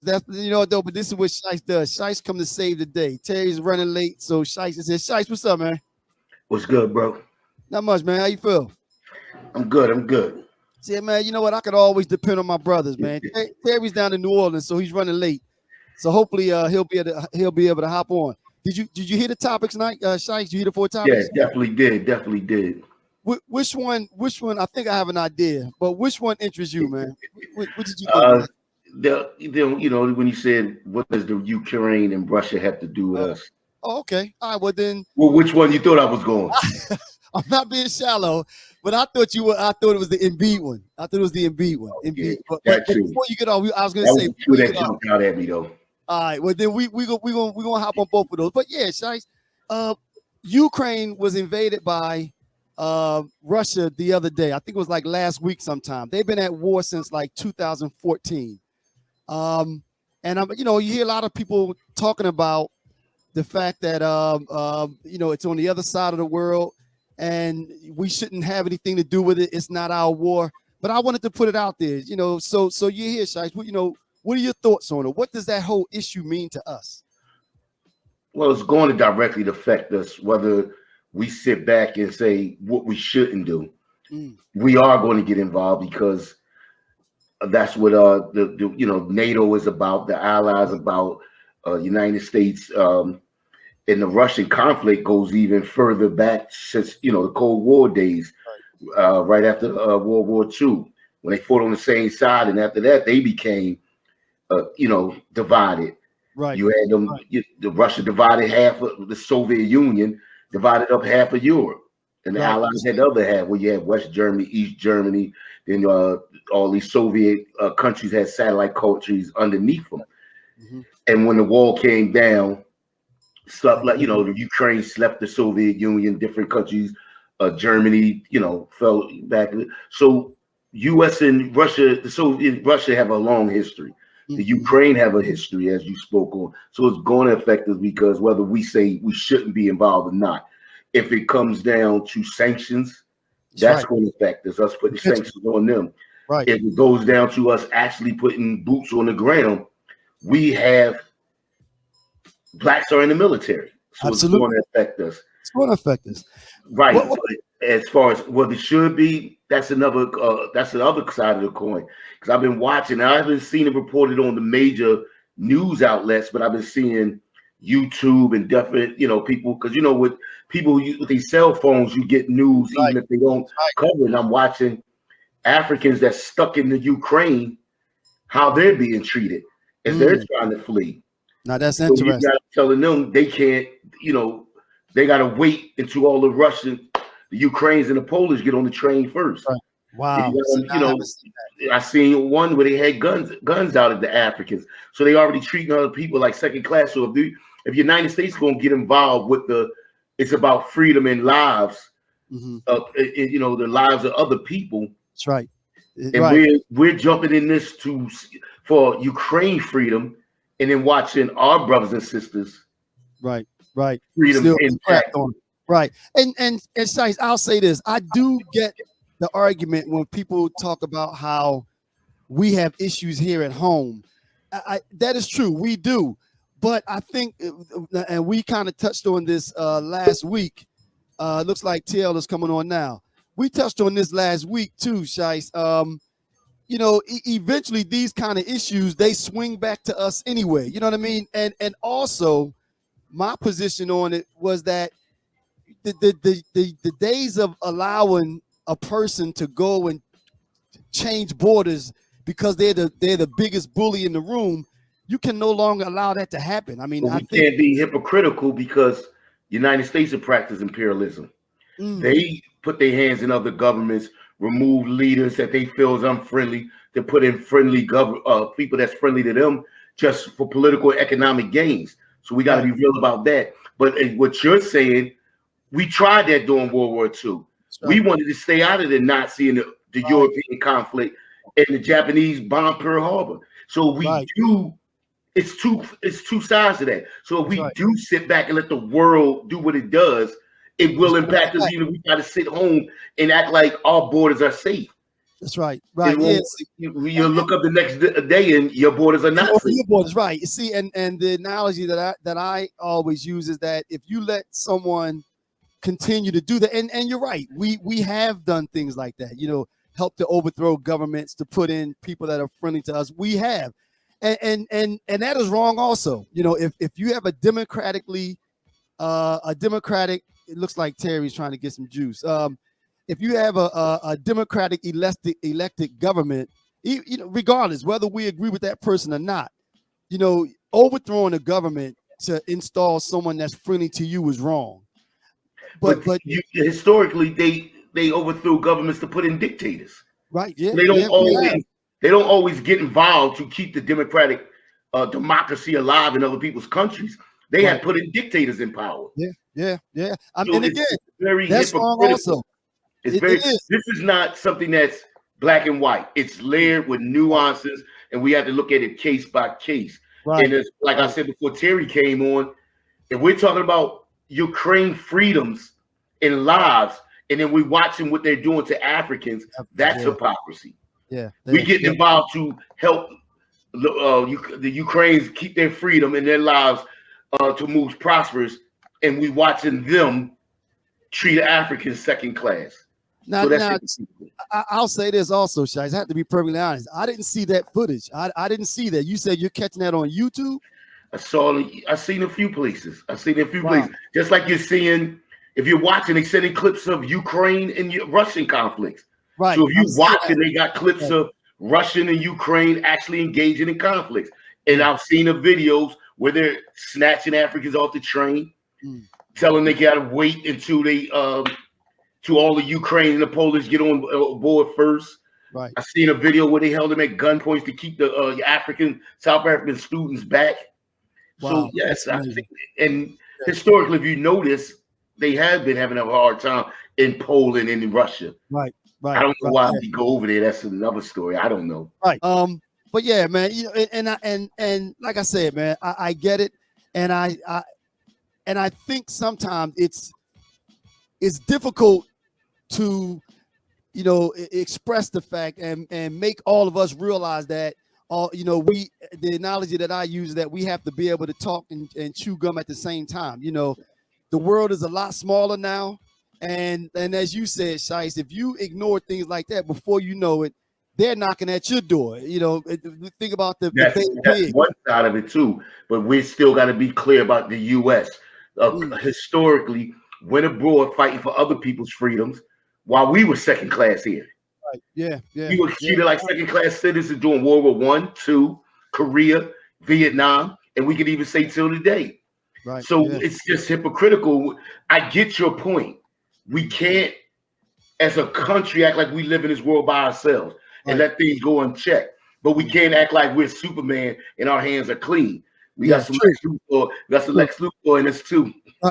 That's though. But this is what Shice does. Shice come to save the day. Terry's running late, so Shice says, "Shice, what's up, man? What's good, bro? Not much, man. How you feel?" I'm good. I'm good. See, man, you know what? I could always depend on my brothers, man. Terry's down in New Orleans, so he's running late. So hopefully, he'll be able to hop on. Did you hear the topics tonight, Shice? Did you hear the 4 Yeah, topics? definitely did. Definitely did. Which one? Which one? I think I have an idea, but which one interests you, man? What did you think, Uh, man? when you said what does the Ukraine and Russia have to do with Oh, us? oh, okay. All right. Well, then Well, which one you thought I was going? I'm not being shallow, but I thought you were. I thought it was the Embiid one. I thought it was the Embiid one. Yeah, Embiid. But that too. before you get off, I was going to That say was the two before you that get off. jumped out at me though. All right. Well, then we gonna hop on both of those. But yeah, Shice, Ukraine was invaded by Russia the other day. I think it was like last week sometime. They've been at war since like 2014. And you hear a lot of people talking about the fact that it's on the other side of the world and we shouldn't have anything to do with it. It's not our war. But I wanted to put it out there, so you're here, Shice. What are your thoughts on it? What does that whole issue mean to us? Well, it's going to directly affect us whether we sit back and say what we shouldn't do. We are going to get involved because that's what the NATO is about, the Allies about, United States, and the Russian conflict goes even further back since the Cold War days, right after World War II, when they fought on the same side, and after that they became divided. Right. You had them. Right. The Russia divided half of the Soviet Union, divided up half of Europe, and the Allies had the other half. Where you had West Germany, East Germany. Then all these Soviet countries had satellite countries underneath them. Mm-hmm. And when the wall came down, stuff like the Ukraine left the Soviet Union, different countries, Germany, fell back. So U.S. and Russia, Russia have a long history. The Ukraine have a history, as you spoke on. So it's going to affect us because whether we say we shouldn't be involved or not, if it comes down to sanctions, that's going to affect us putting sanctions on them. Right. If it goes down to us actually putting boots on the ground, we have blacks are in the military. So Absolutely. It's going to affect us. It's going to affect us. Right. But as far as what it should be, that's the other side of the coin. Because I've been watching, I haven't seen it reported on the major news outlets, but I've been seeing YouTube and different, people, because with people with these cell phones, you get news even if they don't cover it. And I'm watching Africans that's stuck in the Ukraine, how they're being treated as they're trying to flee. Now that's interesting. You got telling them they can't, they got to wait until all the Ukrainians and the Polish get on the train first. Right. Wow. I seen one where they had guns out at the Africans. So they already treating other people like second class. So if the United States is going to get involved with it's about freedom and lives, the lives of other people. That's right. And we're jumping in this for Ukraine freedom, and then watching our brothers and sisters. Right. Freedom impact on. Right. And Shice, I'll say this. I do get the argument when people talk about how we have issues here at home. That is true. We do. But I think, and we kind of touched on this last week. Looks like TL is coming on now. We touched on this last week too, Shice. Eventually these kind of issues, they swing back to us anyway. You know what I mean? And also my position on it was that the days of allowing a person to go and change borders because they're the biggest bully in the room, you can no longer allow that to happen. I mean, we can't be hypocritical because the United States have practiced imperialism. They put their hands in other governments, remove leaders that they feel is unfriendly, to put in friendly people that's friendly to them just for political and economic gains. So we got to be real about that. But what you're saying, we tried that during World War II. Right. We wanted to stay out of the Nazi and the European conflict, and the Japanese bombed Pearl Harbor. So we do. It's two sides of that. So if we do sit back and let the world do what it does, it will impact us. We got to sit home and act like our borders are safe. That's right. Right. You'll look up the next day and your borders are not free. Your borders, right. You see, and the analogy that I always use is that if you let someone continue to do that, and you're right, we have done things like that, help to overthrow governments, to put in people that are friendly to us. We have. And that is wrong also. If you have a democratic, it looks like Terry's trying to get some juice. If you have a democratic elected government, regardless whether we agree with that person or not, overthrowing a government to install someone that's friendly to you is wrong. But historically they overthrew governments to put in dictators. Right. Yeah. They don't always get involved to keep the democratic democracy alive in other people's countries. They have put in dictators in power. Yeah. So and again, very that's wrong also. This is not something that's black and white. It's layered with nuances, and we have to look at it case by case. Right. And it's like I said before Terry came on, if we're talking about Ukraine freedoms and lives, and then we're watching what they're doing to Africans, that's hypocrisy. Yeah. We get involved to help the Ukrainians keep their freedom and their lives to move prosperous, and we watching them treat Africans second class. Now, I'll say this also, Shies. I have to be perfectly honest. I didn't see that footage. I didn't see that. You said you're catching that on YouTube? I've seen a few places. Just like you're seeing, if you're watching, they sending clips of Ukraine and Russian conflicts. Right. So if you watching, they got clips of Russian and Ukraine actually engaging in conflicts. And I've seen the videos where they're snatching Africans off the train, telling they gotta wait until they to all the Ukraine and the Polish get on board first. Right. I've seen a video where they held them at gunpoints to keep the South African students back. Wow. So yes, I think, and historically, if you notice, they have been having a hard time in Poland and in Russia. Right. I don't know why we go over there. That's another story. I don't know. Right. But yeah, man, and like I said, man, I get it. And I think sometimes it's difficult to, express the fact and make all of us realize that the analogy that I use is that we have to be able to talk and chew gum at the same time. The world is a lot smaller now. And as you said, Shice, if you ignore things like that, before you know it, they're knocking at your door. Think about that's one side of it too. But we still got to be clear about the U.S. Historically, went abroad fighting for other people's freedoms while we were second class here. Right. Yeah. We were treated like second class citizens during World War I, II, Korea, Vietnam, and we could even say till today. Right. So it's just hypocritical. I get your point. We can't, as a country, act like we live in this world by ourselves and let things go unchecked. But we can't act like we're Superman and our hands are clean. We got some Lex Luthor in us too.